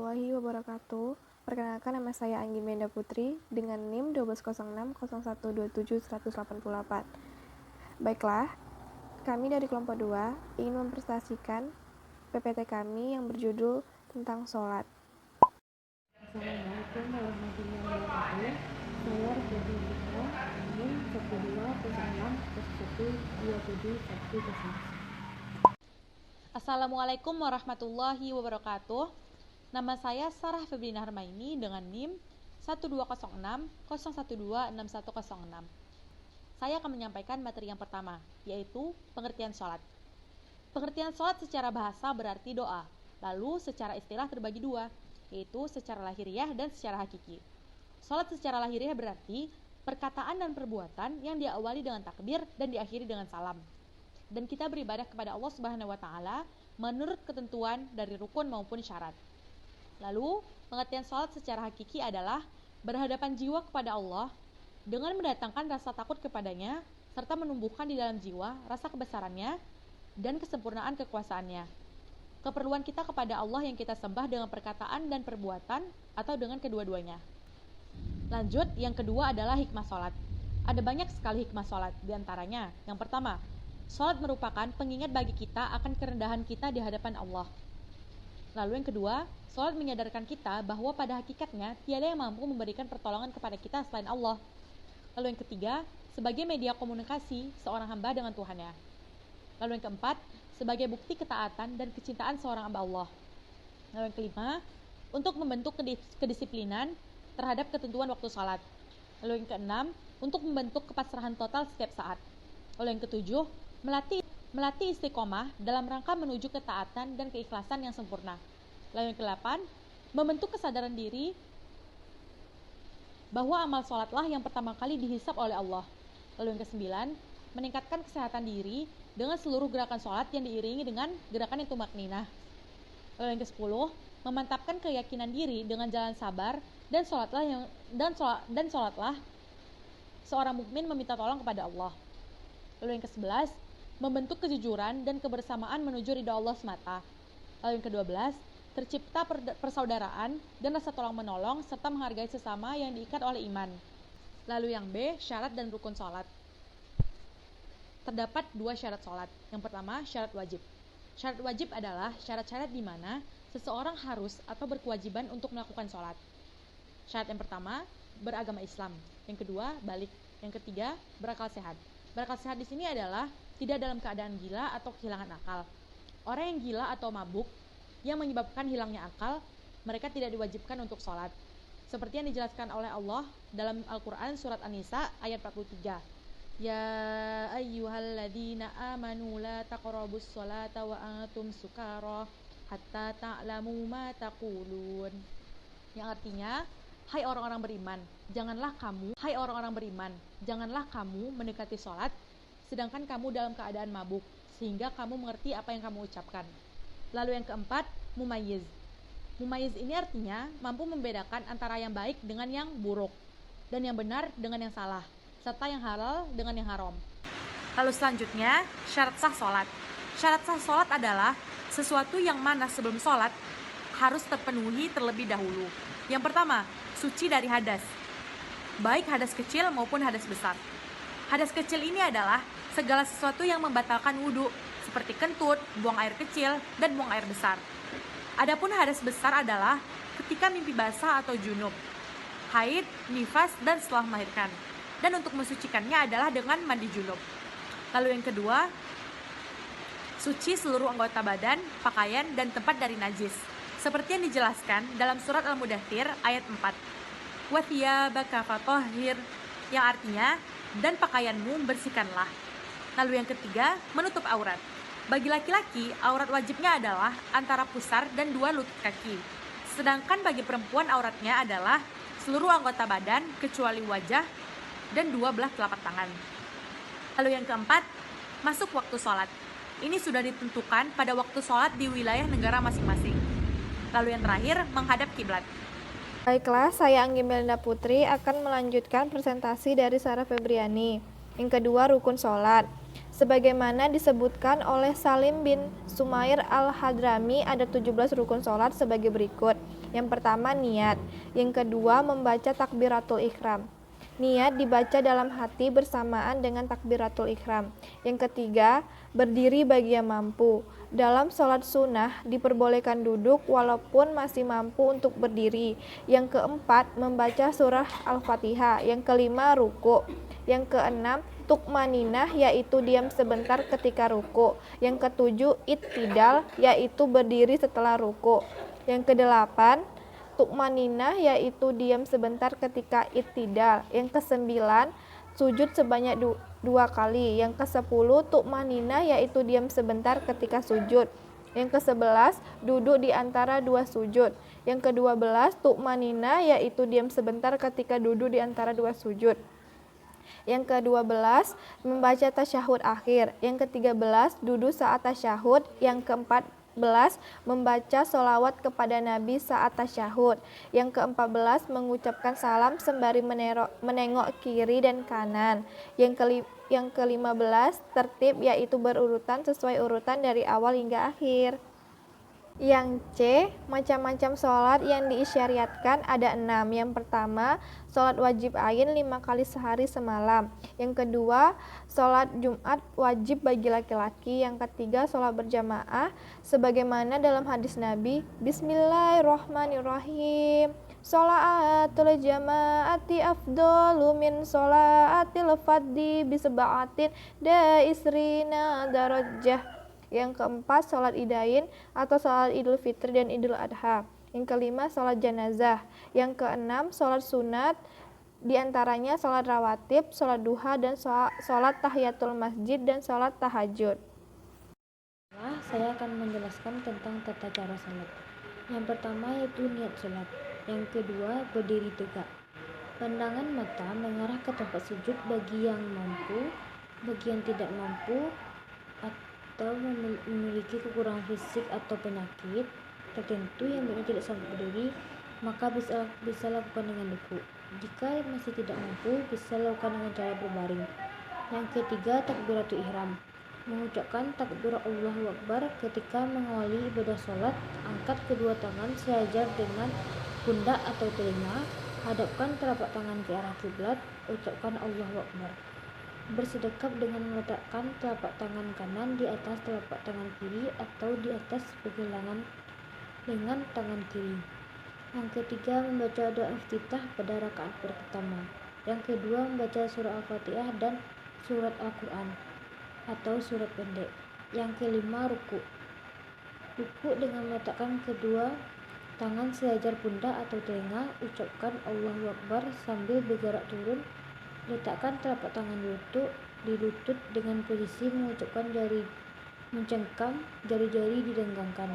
warahmatullahi wabarakatuh. Perkenalkan, nama saya Anggi Menda Putri dengan NIM 12060127-188. Baiklah, kami dari kelompok 2 ingin mempresentasikan PPT kami yang berjudul tentang sholat. Assalamualaikum warahmatullahi wabarakatuh. Saya Raffi Putra, NIM 1206012710. Assalamualaikum warahmatullahi wabarakatuh. Nama saya Sarah Febrina Harmaini dengan NIM 120601126106. Saya akan menyampaikan materi yang pertama, yaitu pengertian sholat. Pengertian sholat secara bahasa berarti doa, lalu secara istilah terbagi dua, yaitu secara lahiriah dan secara hakiki. Sholat secara lahiriah berarti perkataan dan perbuatan yang diawali dengan takbir dan diakhiri dengan salam. Dan kita beribadah kepada Allah Subhanahu wa Ta'ala menurut ketentuan dari rukun maupun syarat. Lalu, pengertian sholat secara hakiki adalah berhadapan jiwa kepada Allah dengan mendatangkan rasa takut kepadanya serta menumbuhkan di dalam jiwa rasa kebesarannya dan kesempurnaan kekuasaannya. Keperluan kita kepada Allah yang kita sembah dengan perkataan dan perbuatan atau dengan kedua-duanya. Lanjut, yang kedua adalah hikmah sholat. Ada banyak sekali hikmah sholat, diantaranya yang pertama, sholat merupakan pengingat bagi kita akan kerendahan kita di hadapan Allah. Lalu yang kedua, sholat menyadarkan kita bahwa pada hakikatnya tiada yang mampu memberikan pertolongan kepada kita selain Allah. Lalu yang ketiga, sebagai media komunikasi seorang hamba dengan Tuhannya. Lalu yang keempat, sebagai bukti ketaatan dan kecintaan seorang hamba Allah. Lalu yang kelima, untuk membentuk kedisiplinan terhadap ketentuan waktu sholat. Lalu yang keenam, untuk membentuk kepasrahan total setiap saat. Lalu yang ketujuh, melatih istiqomah dalam rangka menuju ketaatan dan keikhlasan yang sempurna. Lalu yang ke-8, membentuk kesadaran diri bahwa amal sholatlah yang pertama kali dihisab oleh Allah. Lalu yang ke-9, meningkatkan kesehatan diri dengan seluruh gerakan sholat yang diiringi dengan gerakan yang tumakninah. Lalu yang ke-10, memantapkan keyakinan diri dengan jalan sabar dan sholatlah seorang mukmin meminta tolong kepada Allah. Lalu yang ke-11, membentuk kejujuran dan kebersamaan menuju ridha Allah semata. Lalu yang ke-12, tercipta persaudaraan dan rasa tolong-menolong serta menghargai sesama yang diikat oleh iman. Lalu yang B, syarat dan rukun sholat. Terdapat dua syarat sholat. Yang pertama, syarat wajib. Syarat wajib adalah syarat-syarat di mana seseorang harus atau berkewajiban untuk melakukan sholat. Syarat yang pertama, beragama Islam. Yang kedua, balik. Yang ketiga, berakal sehat. Berakal sehat di sini adalah tidak dalam keadaan gila atau kehilangan akal. Orang yang gila atau mabuk yang menyebabkan hilangnya akal, mereka tidak diwajibkan untuk sholat. Seperti yang dijelaskan oleh Allah dalam Al-Quran surat An-Nisa ayat 43. Ya ayyuhalladzina amanu la taqrabus sholata wa antum sukara hatta ta'lamu ma taqulun. Yang artinya, hai orang-orang beriman, janganlah kamu mendekati sholat sedangkan kamu dalam keadaan mabuk, sehingga kamu mengerti apa yang kamu ucapkan. Lalu yang keempat, mumayyiz. Mumayyiz ini artinya mampu membedakan antara yang baik dengan yang buruk, dan yang benar dengan yang salah, serta yang halal dengan yang haram. Lalu selanjutnya, syarat sah sholat. Syarat sah sholat adalah sesuatu yang mana sebelum sholat harus terpenuhi terlebih dahulu. Yang pertama, suci dari hadas, baik hadas kecil maupun hadas besar. Hadas kecil ini adalah segala sesuatu yang membatalkan wudhu, seperti kentut, buang air kecil, dan buang air besar. Adapun hadas besar adalah ketika mimpi basah atau junub, haid, nifas, dan setelah melahirkan. Dan untuk mensucikannya adalah dengan mandi junub. Lalu yang kedua, suci seluruh anggota badan, pakaian, dan tempat dari najis. Seperti yang dijelaskan dalam surat Al-Mudaththir ayat 4. Wa thiyabaka fatahhir, yang artinya, dan pakaianmu bersihkanlah. Lalu yang ketiga, menutup aurat. Bagi laki-laki, aurat wajibnya adalah antara pusar dan dua lutut kaki. Sedangkan bagi perempuan auratnya adalah seluruh anggota badan kecuali wajah dan dua belah telapak tangan. Lalu yang keempat, masuk waktu sholat. Ini sudah ditentukan pada waktu sholat di wilayah negara masing-masing. Lalu yang terakhir, menghadap kiblat. Baiklah, saya Anggi Melinda Putri akan melanjutkan presentasi dari Sarah Febriani. Yang kedua, rukun sholat. Sebagaimana disebutkan oleh Salim bin Sumair al-Hadrami, ada 17 rukun sholat sebagai berikut. Yang pertama niat, yang kedua membaca takbiratul ihram. Niat dibaca dalam hati bersamaan dengan takbiratul ihram. Yang ketiga, berdiri bagi yang mampu. Dalam sholat sunnah diperbolehkan duduk walaupun masih mampu untuk berdiri. Yang keempat, membaca surah Al-Fatihah. Yang kelima, ruku. Yang keenam, tukmaninah, yaitu diam sebentar ketika ruku. Yang ketujuh, ittidal, yaitu berdiri setelah ruku. Yang kedelapan, tukmaninah, yaitu diam sebentar ketika ittidal. Yang kesembilan, sujud sebanyak 2 kali. Yang kesepuluh, tukmaninah, yaitu diam sebentar ketika sujud. Yang ke-11, duduk di antara 2 sujud. Yang ke-12, tukmaninah, yaitu diam sebentar ketika duduk di antara 2 sujud. Yang ke-12, membaca tasyahud akhir. Yang ke-13, duduk saat tasyahud. Yang ke-14, membaca sholawat kepada Nabi saat tasyahud. Yang ke-14, mengucapkan salam sembari menengok kiri dan kanan. Yang ke-15, tertib, yaitu berurutan sesuai urutan dari awal hingga akhir. Yang C, macam-macam sholat yang diisyariatkan ada 6. Yang pertama, sholat wajib ain 5 kali sehari semalam. Yang kedua, sholat Jumat wajib bagi laki-laki. Yang ketiga, sholat berjamaah sebagaimana dalam hadis Nabi, Bismillahirrahmanirrahim, sholaatul jamaati afdalu min sholaatil fadhi biseba'atin da isrina darajah. Yang keempat, sholat idain atau sholat idul fitri dan idul adha. Yang kelima, sholat janazah. Yang keenam, sholat sunat, diantaranya sholat rawatib, sholat duha, dan sholat tahiyatul masjid dan sholat tahajud. Saya akan menjelaskan tentang tata cara sholat. Yang pertama yaitu niat sholat. Yang kedua, berdiri tegak. Pandangan mata mengarah ke tempat sujud bagi yang mampu. Bagi yang tidak mampu atau memiliki kekurangan fisik atau penyakit tertentu yang tidak sanggup berdiri, maka bisa lakukan dengan duduk. Jika masih tidak mampu, bisa lakukan dengan cara berbaring. Yang ketiga, takbiratul ihram. Mengucapkan takbir Allahu Akbar ketika mengawali ibadah sholat. Angkat kedua tangan sejajar dengan pundak atau telinga. Hadapkan telapak tangan ke arah kiblat. Ucapkan Allahu Akbar. Bersedekap dengan meletakkan telapak tangan kanan di atas telapak tangan kiri atau di atas pergelangan lengan tangan kiri. Yang ketiga, membaca doa iftitah pada rakaat pertama. Yang kedua, membaca surah Al-Fatihah dan surat Al-Quran atau surat pendek. Yang kelima, ruku. Ruku dengan meletakkan kedua tangan sejajar pundak atau telinga. Ucapkan Allahu Akbar sambil bergerak turun. Letakkan telapak tangan di lutut dengan posisi mengucapkan jari mencengkam, jari-jari didenggangkan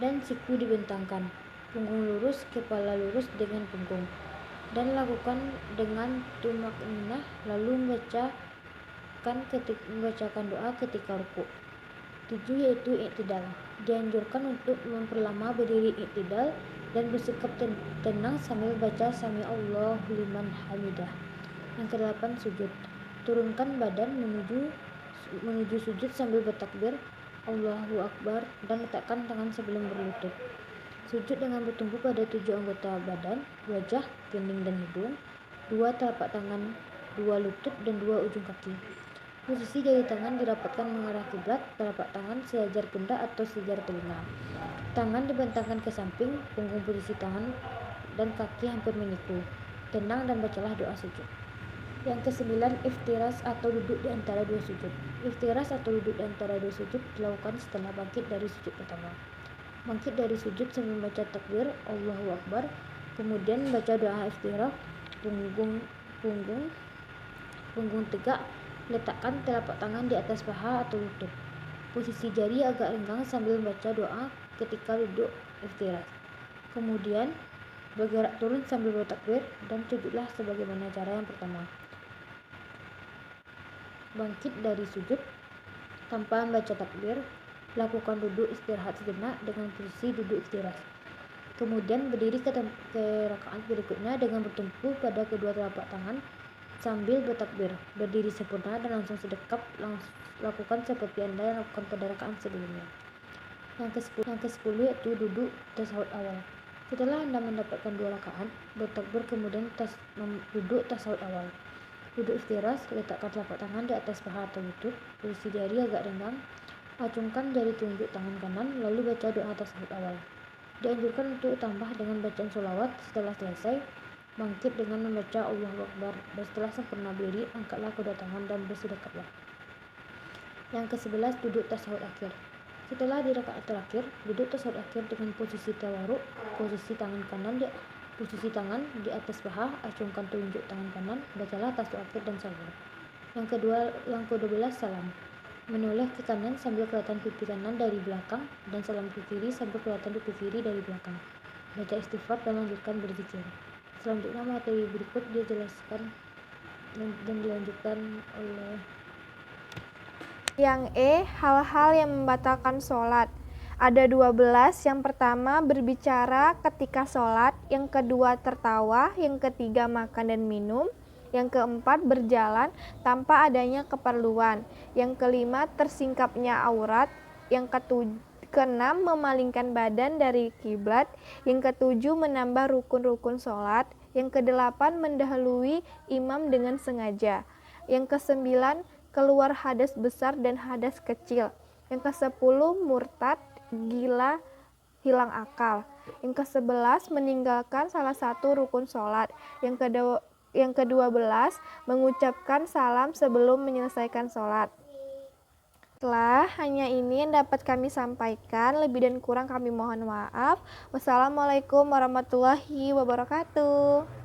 dan siku dibentangkan. Punggung lurus, kepala lurus dengan punggung. Dan lakukan dengan tumakninah, lalu membacakan doa ketika ruku. 7 yaitu iktidal. Dianjurkan untuk memperlama berdiri iktidal dan bersikap tenang sambil baca Sami Allahu liman hamidah. Yang ke-8, sujud. Turunkan badan menuju sujud sambil bertakbir Allahu Akbar dan letakkan tangan sebelum berlutut. Sujud dengan bertumpu pada 7 anggota badan, wajah, kening dan hidung, 2 telapak tangan, 2 lutut dan 2 ujung kaki. Posisi jari tangan dirapatkan mengarah kiblat, telapak tangan sejajar pundak atau sejajar telinga. Tangan dibentangkan ke samping, punggung posisi tangan dan kaki hampir menyiku. Tenang dan bacalah doa sujud. Yang ke-9, iftiras atau duduk di antara 2 sujud. Iftiras atau duduk di antara 2 sujud dilakukan setelah bangkit dari sujud pertama. Bangkit dari sujud sambil membaca takbir Allahu Akbar, kemudian membaca doa iftirah, punggung tegak, letakkan telapak tangan di atas paha atau lutut. Posisi jari agak renggang sambil membaca doa ketika duduk iftiras. Kemudian bergerak turun sambil bertakbir dan sujudlah sebagaimana cara yang pertama. Bangkit dari sujud tanpa membaca takbir, lakukan duduk istirahat sejenak dengan posisi duduk iftiras. Kemudian berdiri ke rakaat berikutnya dengan bertumpu pada kedua telapak tangan sambil bertakbir, berdiri sempurna dan langsung sedekap, lakukan seperti Anda yang lakukan pada rakaat sebelumnya. Yang ke-10 yaitu duduk tasyahud awal. Setelah Anda mendapatkan 2 rakaat, bertakbir kemudian duduk tasyahud awal. Duduk iftirash, letakkan telapak tangan di atas paha atau lutut, posisi jari agak renggang, acungkan jari telunjuk tangan kanan, lalu baca doa tasyahud awal. Dianjurkan untuk tambah dengan bacaan sholawat. Setelah selesai, bangkit dengan membaca Allahu Akbar, dan setelah sempurna berdiri, angkatlah kedua tangan dan bersedekaplah. Yang ke-11 duduk tasyahud akhir. Setelah di rakaat terakhir, duduk tasyahud akhir dengan posisi tawaruk, posisi tangan di atas paha, acungkan telunjuk tangan kanan, bacalah tasyahud akhir dan salam. Yang ke-12 salam. Menoleh ke kanan sambil kelihatan pipi kanan dari belakang, dan salam ke kiri sambil kelihatan pipi kiri dari belakang. Baca istighfar dan lanjutkan berzikir. Selanjutnya materi berikut dijelaskan dan dilanjutkan oleh Yang E, hal-hal yang membatalkan sholat. Ada 12, yang pertama berbicara ketika sholat, yang kedua tertawa, yang ketiga makan dan minum, yang keempat berjalan tanpa adanya keperluan, yang kelima tersingkapnya aurat, yang keenam memalingkan badan dari kiblat, yang ketujuh menambah rukun-rukun sholat, yang kedelapan mendahului imam dengan sengaja, yang kesembilan keluar hadas besar dan hadas kecil, yang ke-10 murtad, gila, hilang akal, yang ke-11 meninggalkan salah satu rukun sholat, yang ke-12 mengucapkan salam sebelum menyelesaikan sholat. Setelah hanya ini yang dapat kami sampaikan, lebih dan kurang kami mohon maaf. Wassalamualaikum warahmatullahi wabarakatuh.